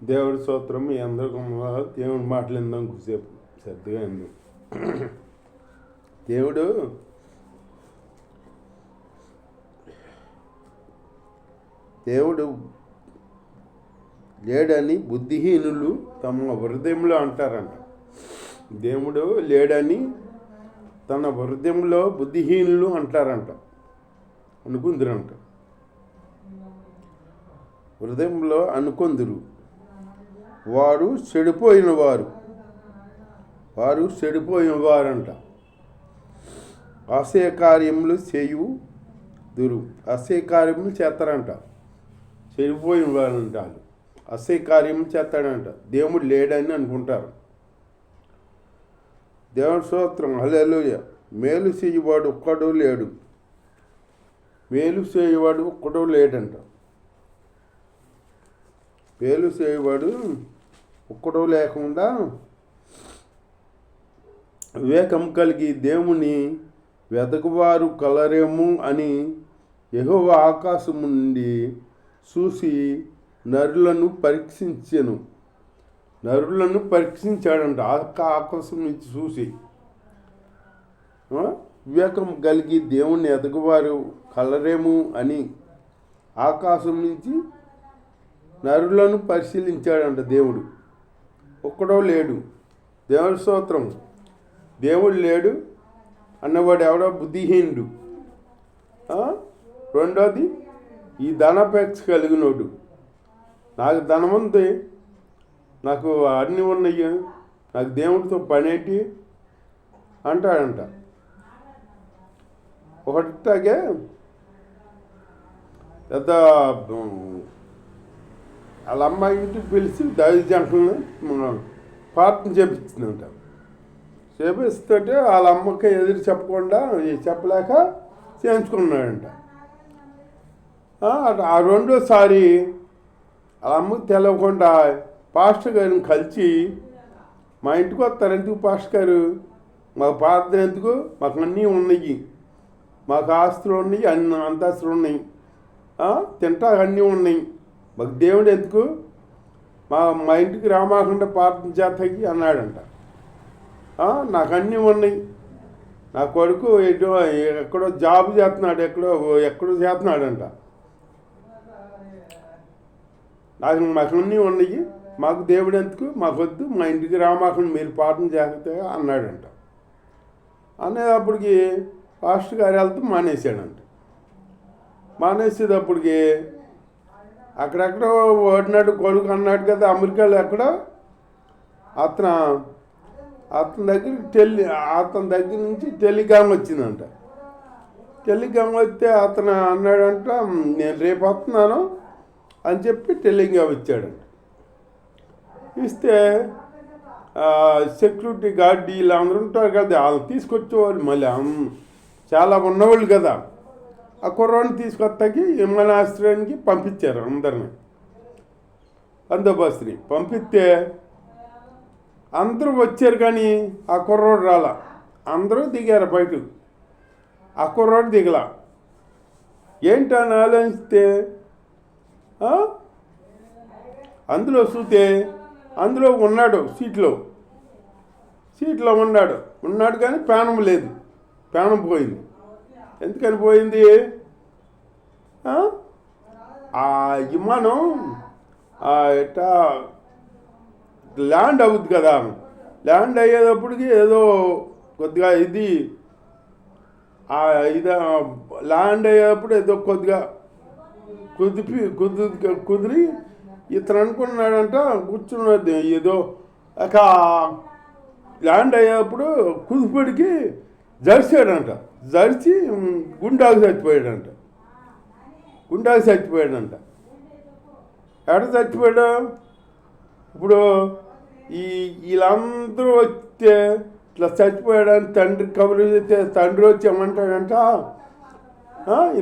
దేవుడి స్తోత్రం. మీ అందరికీ దేవుడి మాటలు ఇందాం కొద్దిసేపు శ్రద్ధగా అంది. దేవుడు దేవుడు లేడని బుద్ధిహీనులు తమ హృదయంలో అంటారంట. దేవుడు లేడని తన హృదయంలో బుద్ధిహీనులు అంటారంట, అనుకుందరంట. హృదయంలో అనుకొందురు వారు చెడిపోయిన వారంట. అసహ్య కార్యములు చేయుదురు. అసహ్య కార్యములు చేస్తారంట. చెడిపోయిన వారంట. వాళ్ళు అసహ్య కార్యములు చేస్తాడంట. దేవుడు లేడని అనుకుంటారు. దేవుని స్తోత్రం. హల్లెలూయా. మేలు చేయవాడు ఒక్కడూ లేడు. మేలు చేయవాడు ఒక్కడూ లేడంట. మేలు చేయవాడు ఒక్కడూ లేకుండా వివేకం కలిగి దేవుని వెతకువారు కలరేమో అని యెహోవా ఆకాశము నుండి చూసి నరులను పరీక్షించాడంట. ఆకాశం నుంచి చూసి వివేకం కలిగి దేవుణ్ణి ఎదగవారు కలరేమో అని ఆకాశం నుంచి నరులను పరిశీలించాడంట. దేవుడు ఒక్కడో లేడు. దేవుడి స్తోత్రం. దేవుడు లేడు అన్నవాడు ఎవడో బుద్ధిహీనుడు. రెండోది ఈ ధనాపేక్ష కలిగినోడు. నాకు ధనం ఉంది, నాకు అన్నీ ఉన్నాయి, నాకు దేవుడితో పనేంటి అంటాడంట. ఒకటిలాగే పెద్ద వాళ్ళ అమ్మాయి ఇంటికి పిలిచి దైవజంటలను ప్రార్థన చేపించిందంట. చేపిస్తుంటే వాళ్ళ అమ్మకి ఎదురు చెప్పలేక చేయించుకున్నాడంట. ఆ రెండోసారి వాళ్ళ అమ్మకి తెలవకుండా పాస్టర్ గారిని కలిసి, మా ఇంటికి వస్తారు ఎందుకు పాస్టర్ గారు, మాకు ప్రార్థన ఎందుకు, మాకు అన్నీ ఉన్నాయి, మాకు ఆస్తులు ఉన్నాయి, అన్ని అంతస్తులు ఉన్నాయి, తింటా అన్నీ ఉన్నాయి, మాకు దేవుడు ఎందుకు, మా ఇంటికి రామాకుండా ప్రార్థన చేతకి అన్నాడంట. నాకు అన్నీ ఉన్నాయి, నా కొడుకు ఎక్కడో జాబ్ చేస్తున్నాడు, ఎక్కడో చేస్తున్నాడంట, మాకు అన్నీ ఉన్నాయి, మాకు దేవుడు ఎందుకు, మాకు వద్దు, మా ఇంటికి రామాకుండా మీరు ప్రార్థన చేస్తే అన్నాడంట. అనేటప్పటికి పాస్టర్ గారు వెళ్తూ మానేశాడంట. మానేసేటప్పటికి అక్కడెక్కడో ఓడినాడు కొడుకు అన్నాడు కదా, అమెరికాలో ఎక్కడో అతని దగ్గర నుంచి టెలిగ్రామ్ వచ్చిందంట. టెలిగ్రామ్ వస్తే అతను అన్నాడంట, నేను రేపు వస్తున్నాను అని చెప్పి టెలిగ్రామ్ ఇచ్చాడంట. ఇస్తే సెక్యూరిటీ గార్డ్ వీళ్ళు అందరూ ఉంటారు కదా, వాళ్ళు తీసుకొచ్చేవాళ్ళు, మళ్ళీ చాలా ఉన్నవాళ్ళు కదా, ఆ కుర్రాన్ని తీసుకొస్తాకి విమానాశ్రయానికి పంపించారు. అందరిని బందోబస్తుని పంపిస్తే అందరూ వచ్చారు కానీ ఆ కుర్రోడు రాలా. అందరూ దిగారు బయటకు, ఆ కుర్రోడు దిగలా. ఏంటని ఆలోచిస్తే అందులో చూస్తే అందులో ఉన్నాడు, సీట్లో ఉన్నాడు కానీ ప్రాణం లేదు, ప్రాణం పోయింది. ఎందుకని పోయింది? ఆ విమానం ఎట్టా ల్యాండ్ అవుద్ది కదా, ల్యాండ్ అయ్యేటప్పటికి ఏదో కొద్దిగా ల్యాండ్ అయ్యేటప్పుడు ఏదో కొద్దిగా కుదిరి ఇతను అనుకున్నాడంట, కూర్చున్నది ఏదో ఒక ల్యాండ్ అయ్యేటప్పుడు కుదిపడికి జరిచాడంట. జరిచి గుండాకు చచ్చిపోయాడంట. ఎక్కడ చచ్చిపోయాడు? ఇప్పుడు వీళ్ళందరూ వస్తే ఇట్లా చచ్చిపోయాడని తండ్రి కబురు చేస్తే తండ్రి వచ్చి ఏమంటాడంట,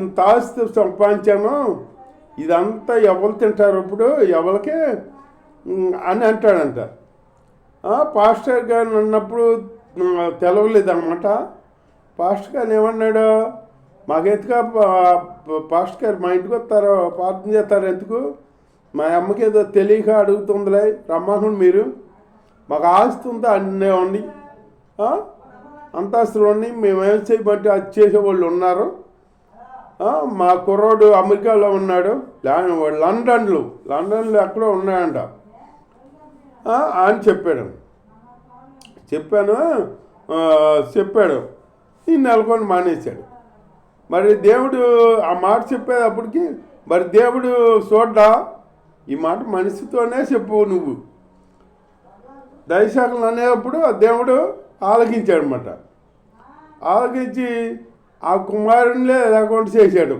ఇంత ఆస్తి సంపాదించాను, ఇదంతా ఎవరు తింటారు ఇప్పుడు, ఎవరికే అని అంటాడంట. పాస్టర్ గారు అన్నప్పుడు తెలవలేదన్నమాట. పాస్టర్ గారు ఏమన్నాడు, మాకెందుకు పాస్టర్ గారు మా ఇంటికి వస్తారో ప్రార్థన చేస్తారు ఎందుకు, మా అమ్మకి ఏదో తెలియక అడుగుతుందిలే, రమ్మను మీరు, మాకు ఆస్తి ఉందా అన్నీ ఉండి, అంతస్తులు ఉన్నాయి, మేము ఏం చేయబట్టి అది చేసేవాళ్ళు ఉన్నారు. మా కుర్రోడు అమెరికాలో ఉన్నాడు, లండన్లో ఎక్కడో ఉన్నాయంట అని చెప్పాడు. ఈ నెలకొని మానేశాడు. మరి దేవుడు ఆ మాట చెప్పేటప్పటికి మరి దేవుడు చూడ్డా, ఈ మాట మనిషితోనే చెప్పు నువ్వు, దైవశాఖలు అనేటప్పుడు ఆ దేవుడు ఆలకించాడనమాట. ఆలకించి ఆ కుమారునిలే లేకుండా చేశాడు.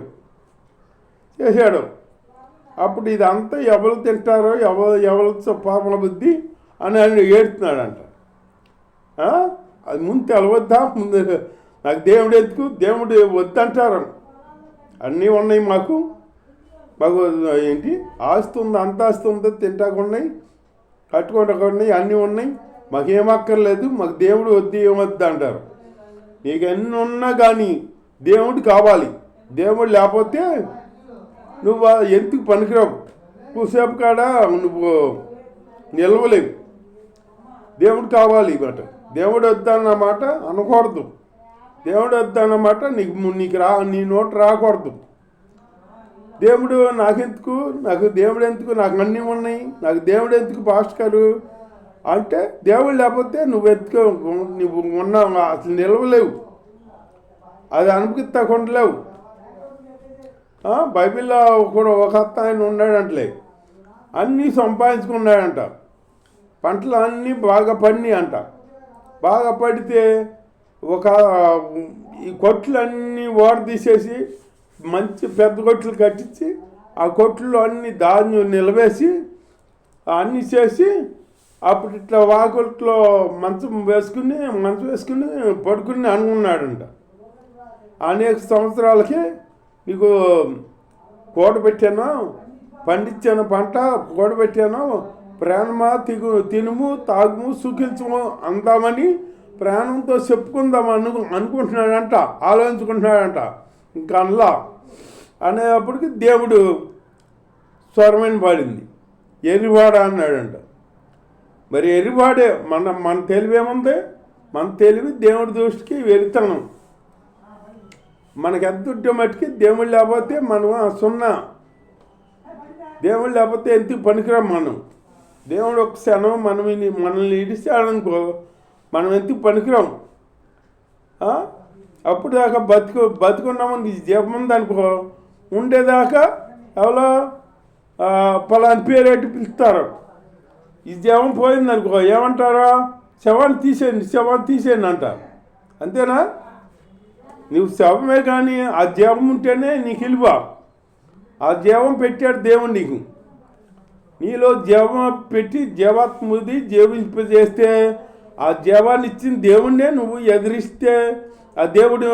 అప్పుడు ఇదంతా ఎవరు తింటారో ఎవరు పాపల బుద్ధి అని ఆయన ఏడుతున్నాడంట. అది ముందు తెలవద్దా, ముందు నాకు దేవుడు ఎందుకు, దేవుడు వద్దంటారు. అన్నీ ఉన్నాయి మాకు ఏంటి ఆస్తి ఉంది, అంతాస్తి ఉంది, తింటాకున్నాయి, కట్టుకోవడానికి అన్నీ ఉన్నాయి, మాకేమక్కర్లేదు, మాకు దేవుడు వద్దు ఏమొద్దు అంటారు. నీకు ఎన్ని ఉన్నా కానీ దేవుడు కావాలి. దేవుడు లేకపోతే నువ్వు ఎందుకు పనికిరావు, కూసేపు కాడ నువ్వు నిలవలేవు. దేవుడు కావాలి మాట. దేవుడు వద్దన్నమాట అనకూడదు. దేవుడు వద్దన్నమాట నీ నోట రాకూడదు. దేవుడు నాకు దేవుడు ఎందుకు, నాకు అన్నీ ఉన్నాయి, నాకు దేవుడు ఎందుకు పాస్టర్ గారు అంటే, దేవుడు లేకపోతే నువ్వు ఉన్నావు అసలు నిలవలేవు, అది అనుభవిస్తకుండలేవు. బైబిల్లో కూడా ఒక ఆయన ఉన్నాడంటలే, అన్నీ సంపాదించుకున్నాడంట, పంటలు అన్నీ బాగా పడినాయి అంట. బాగా పడితే ఈ కొట్లన్నీ తీసేసి మంచి పెద్ద కొట్లు కట్టించి ఆ కొట్లో అన్ని ధాన్యం నిలవేసి అన్నీ చేసి అప్పుడు ఇట్లా వాకొట్లో మంచం వేసుకుని పడుకుని అనుకున్నాడంట. అనేక సంవత్సరాలకి నీకు కూడబెట్టాను, పండించాను, పంట కూడబెట్టాను, ప్రాణమా తినుము తాగుము సుఖించము అందామని ప్రాణంతో చెప్పుకుందాం అనుకుంటున్నాడంట, ఆలోచించుకుంటున్నాడంట. ఇంకా అలా అనేటప్పటికి దేవుడు స్వరమైన పాడింది, ఎరివాడ అన్నాడంట. మరి ఎరివాడే మన తెలివి ఏముంది, మన తెలివి దేవుడి దృష్టికి వెళ్తాను. మనకి ఎంత ఉంటే మట్టుకి దేవుడు లేకపోతే మనం సున్నా. దేవుడు లేకపోతే ఎందుకు పనికిరాం మనం. దేవుడు ఒక క్షణం మనల్ని ఇడిచాడనుకో మనం ఎందుకు పనికిరాం. అప్పుడు దాకా బతుకున్నామని జీవం ఉందనుకో, ఉండేదాకా ఎవరో పలాని పేరేటి పిలుస్తారు. ఈ జీవం పోయిందనుకో ఏమంటారో, శవాన్ని తీసేయండి అంటారు. అంతేనా? నువ్వు శవమే కానీ ఆ జీవం ఉంటేనే నీకు విలువ. ఆ జీవం పెట్టాడు దేవుడు నీకు. నీలో జీవం పెట్టి జీవాత్మది జీవింపజేస్తే ఆ జీవాన్ని ఇచ్చిన దేవుణ్ణే నువ్వు ఎదిరిస్తే ఆ దేవుడు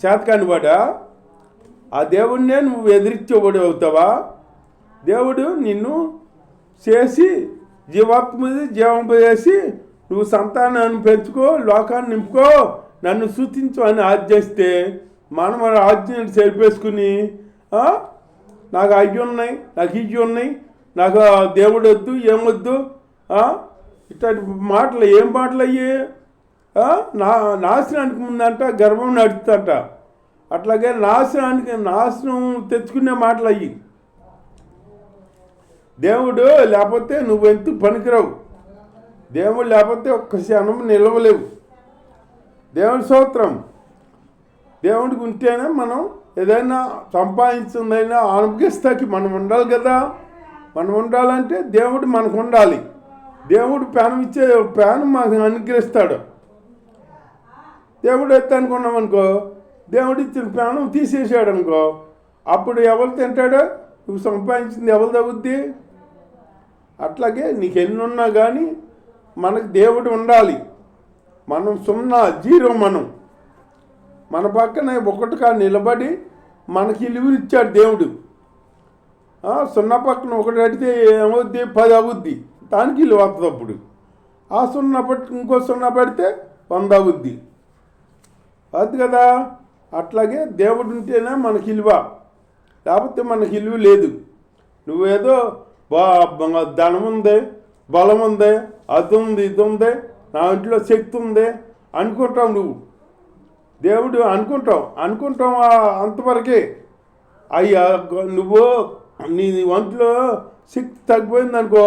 శాతకానివాడా? ఆ దేవుణ్ణే నువ్వు ఎదిరించేవాడు అవుతావా? దేవుడు నిన్ను చేసి జీవాత్మది జీవింపజేసి నువ్వు సంతానాన్ని పెంచుకో, లోకాన్ని నింపుకో, నన్ను సూచించు అని ఆజ్ఞిస్తే మనం ఆజ్ఞని సరిపేసుకుని నాకు అవి ఉన్నాయి, నాకు ఇవి ఉన్నాయి, నాకు దేవుడు వద్దు ఏమొద్దు ఇట్లాంటి మాటలు ఏం మాటలు అయ్యి నాశనానికి ముందంట గర్భం నడుస్తుందంట. అట్లాగే నాశనం తెచ్చుకునే మాటలు అయ్యి. దేవుడు లేకపోతే నువ్వెంత పనికిరావు. దేవుడు లేకపోతే ఒక్క క్షణం నిలవలేవు. దేవుడి స్తోత్రం. దేవుడికి ఉంటేనే మనం ఏదైనా సంపాదించిందైనా అనుభవిస్తాకి మనం ఉండాలి కదా. మనం ఉండాలంటే దేవుడు మనకు ఉండాలి. దేవుడు ప్రాణం మాకు అనుగ్రహిస్తాడు. దేవుడు ఎత్త అనుకున్నాం అనుకో, దేవుడు ఇచ్చిన ప్రాణం తీసేసాడు అనుకో, అప్పుడు ఎవరు తింటాడో, నువ్వు సంపాదించింది ఎవరు తగ్గుద్ది? అట్లాగే నీకు ఎన్నున్నా కానీ మనకు దేవుడు ఉండాలి. మనం జీరో. మన పక్కన ఒకటిగా నిలబడి మనకి ఇలువనిచ్చాడు దేవుడు. 0 పక్కన 1 అడితే ఏమవుద్ది? 10 అవుద్ది. దానికి ఇల్లు వస్తుంది. అప్పుడు ఆ 0 పట్టి ఇంకో 0 పెడితే 100 అవుద్ది. అది కదా. అట్లాగే దేవుడు ఉంటేనే మనకి ఇలువ, లేకపోతే మనకి ఇలువ లేదు. నువ్వేదో ధనం ఉంది, బలం ఉంది, అది ఉంది, ఇది ఉంది, నా ఇంట్లో శక్తి ఉంది అనుకుంటావు నువ్వు. దేవుడు అనుకుంటాం అంతవరకే. అయ్యా నువ్వు నీ ఒంట్లో శక్తి తగ్గిపోయింది అనుకో,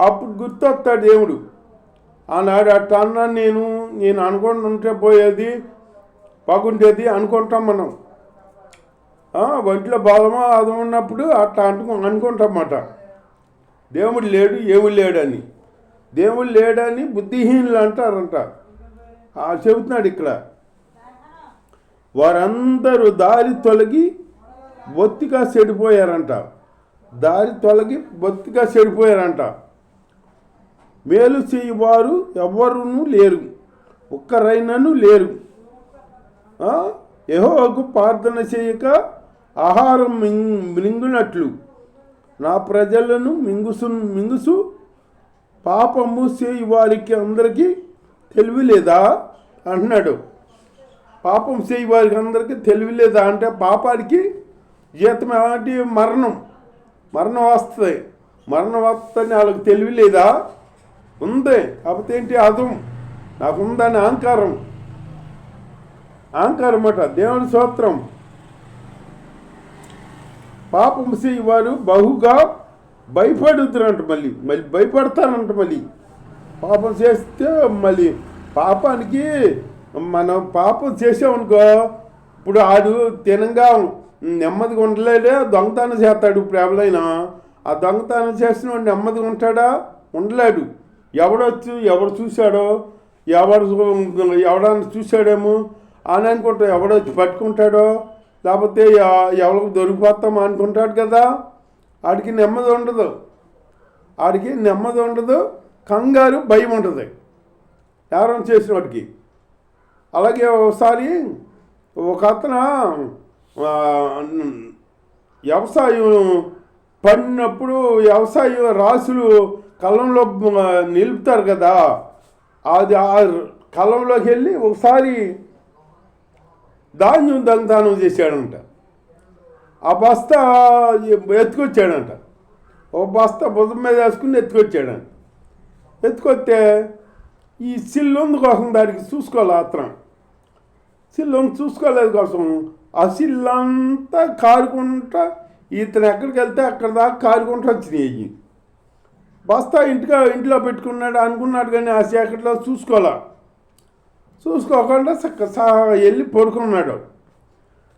అప్పుడు గుర్తొస్తాడు దేవుడు. ఆనాడు అట్లా అన్నా నేను అనుకుంటుంటే పోయేది బాగుండేది అనుకుంటాం మనం. ఒంట్లో బలమో అది ఉన్నప్పుడు అట్లా అనుకుంటామన్నమాట. దేవుడు లేడు, ఏమి లేడని. దేవుడు లేడని బుద్ధిహీనులు అంటారంట. చెబుతున్నాడు ఇక్కడ, వారందరూ దారి తొలగి బొత్తిగా చెడిపోయారంట. మేలు చేయవారు ఎవ్వరూ లేరు, ఒక్కరైనను లేరు. యెహోవాకు ప్రార్థన చేయక ఆహారం మింగునట్లు నా ప్రజలను మింగుసు పాపము చేయి వారికి అందరికీ తెలివి లేదా అంటున్నాడు. పాపం చేయి వారికి అందరికీ తెలివి లేదా అంటే పాపానికి జీతం ఏమంటే మరణం వస్తుంది. మరణం వస్తుందని వాళ్ళకి తెలివి లేదా? ఉంది. కాకపోతే ఏంటి? అదం నాకుందని అహంకారం అన్నమాట. దేవుని స్తోత్రం. పాపం చేయి వారు బహుగా భయపడుతున్నంట. మళ్ళీ భయపడతానంట. మళ్ళీ పాపం చేస్తే మళ్ళీ పాపానికి మనం పాపం చేసామనుకో, ఇప్పుడు ఆడు తినంగా నెమ్మదిగా ఉండలేడే, దొంగతనం చేస్తాడు. ఇప్పుడు ఎవరైనా ఆ దొంగతనం చేసిన వాడు నెమ్మదిగా ఉంటాడా? ఉండలేడు. ఎవడు చూశాడో, ఎవడన్నా చూశాడేమో అని అనుకుంటాడు. ఎవడొచ్చి పట్టుకుంటాడో, లేకపోతే ఎవరికి దొరికిపోతామో అనుకుంటాడు కదా. ఆడికి నెమ్మది ఉండదు, కంగారు, భయం ఉంటుంది ఎవరైనా చేసిన వాడికి. అలాగే ఒకసారి ఒక అతను వ్యవసాయం పడినప్పుడు వ్యవసాయ రాసులు కళ్ళంలో నిలుపుతారు కదా, అది ఆ కళ్ళంలోకి వెళ్ళి ఒకసారి ధాన్యం దొంగతనం చేశాడంట. ఆ బస్తా ఎత్తుకొచ్చాడంట. ఒక బస్తా భుజం మీద వేసుకుని ఎత్తుకొచ్చాడంట. ఎత్తుకొస్తే ఈ సిల్లుంది కోసం దానికి చూసుకోవాలి. అతను సిల్లుంది చూసుకోలేదు కోసం ఆ సిల్లంతా కారుకుంటా ఇతను ఎక్కడికి వెళ్తే అక్కడ దాకా కారుకుంటూ వచ్చినాయి. బస్తా ఇంట్లో పెట్టుకున్నాడు అనుకున్నాడు, కానీ ఆ చీకట్లో చూసుకోకుండా వెళ్ళి పడుకున్నాడు.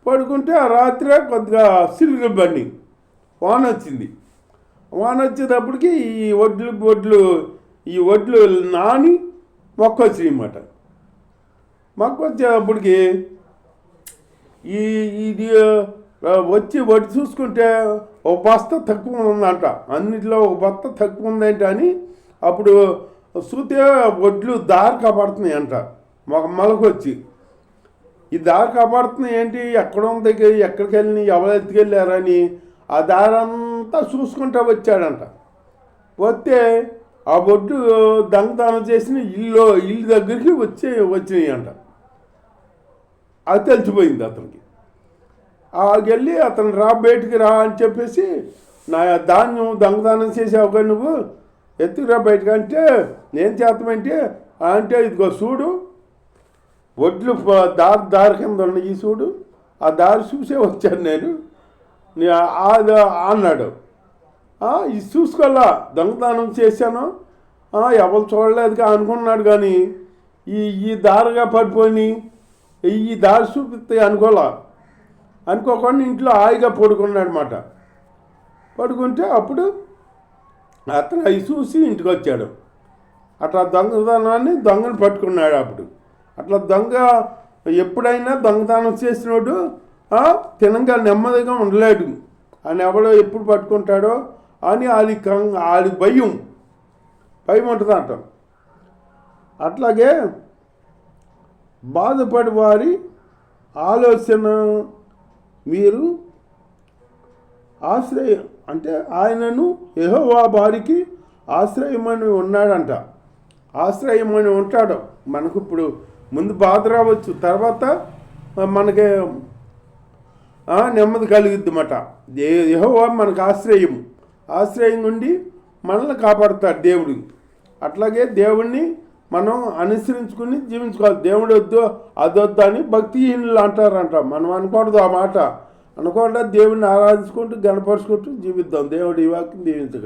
పడుకుంటే ఆ రాత్రి కొద్దిగా సిలుగు బండి వాన వచ్చింది. వాన వచ్చేటప్పటికి ఈ వడ్లు నాని మొక్క వచ్చినాయి అన్నమాట. మొక్క వచ్చేటప్పటికి ఇది వచ్చి వడ్డు చూసుకుంటే ఒక బస్తా తక్కువ ఉందంట. అన్నింటిలో ఒక బస్తా తక్కువ ఉందంట అని అప్పుడు చూస్తే వడ్లు దారి కాపాడుతున్నాయి అంట. మొలకొచ్చి ఈ దారి కాపాడుతున్నాయి ఏంటి, ఎక్కడ ఉంది, ఎక్కడికి వెళ్ళి ఎవరు ఎత్తుకెళ్ళారని ఆ దారంతా చూసుకుంటూ వచ్చాడంట. వస్తే ఆ వడ్డు దొంగతనం చేసిన ఇల్లు దగ్గరికి వచ్చినాయి అంట. అది తెలిసిపోయింది అతనికి. వెళ్ళి అతను బయటికి రా అని చెప్పేసి, నా ధాన్యం దొంగతనం చేసావు కానీ నువ్వు ఎత్తుకురా బయటకు అంటే, ఏం చేస్తామంటే అంటే ఇదిగో చూడు వడ్లు దారి కింద ఉన్నాయి చూడు, ఆ దారి చూసే వచ్చాను నేను అన్నాడు. ఇది చూసుకోవాలా దొంగతనం చేశాను, ఎవరు చూడలేదుగా అనుకున్నాడు. కానీ ఈ దారిగా పడిపోయి ఈ దారి చూపిస్తాయి అనుకోకుండా ఇంట్లో హాయిగా పడుకున్నాడు అన్నమాట. పడుకుంటే అప్పుడు అతను అవి చూసి ఇంటికి వచ్చాడు. అట్లా దొంగను పట్టుకున్నాడు. అప్పుడు అట్లా ఎప్పుడైనా దొంగతనం చేసినోడు తినంగా నెమ్మదిగా ఉండలేడు అని ఎవడో ఎప్పుడు పట్టుకుంటాడో అని అది భయం ఉంటుందంట. అట్లాగే బాధపడి వారి ఆలోచన మీరు ఆశ్రయం అంటే ఆయనను యెహోవా వారికి ఆశ్రయమని ఉన్నాడంట. ఆశ్రయమని ఉంటాడు. మనకు ఇప్పుడు ముందు బాధ రావచ్చు, తర్వాత మనకి నెమ్మది కలుగుద్ది అన్నమాట. యెహోవా మనకు ఆశ్రయం. ఆశ్రయంగా ఉండి మనల్ని కాపాడుతాడు దేవుడు. అట్లాగే దేవుణ్ణి మనం అనుసరించుకుని జీవించుకోవాలి. దేవుడు వద్దు అదొద్దు అని భక్తిహీనులు అంటారంట. మనం అనకూడదు ఆ మాట. అనకుండా దేవుణ్ణి ఆరాధించుకుంటూ గణపరుచుకుంటూ జీవిద్దాం. దేవుడు ఈ వాక్యం దీవించగా.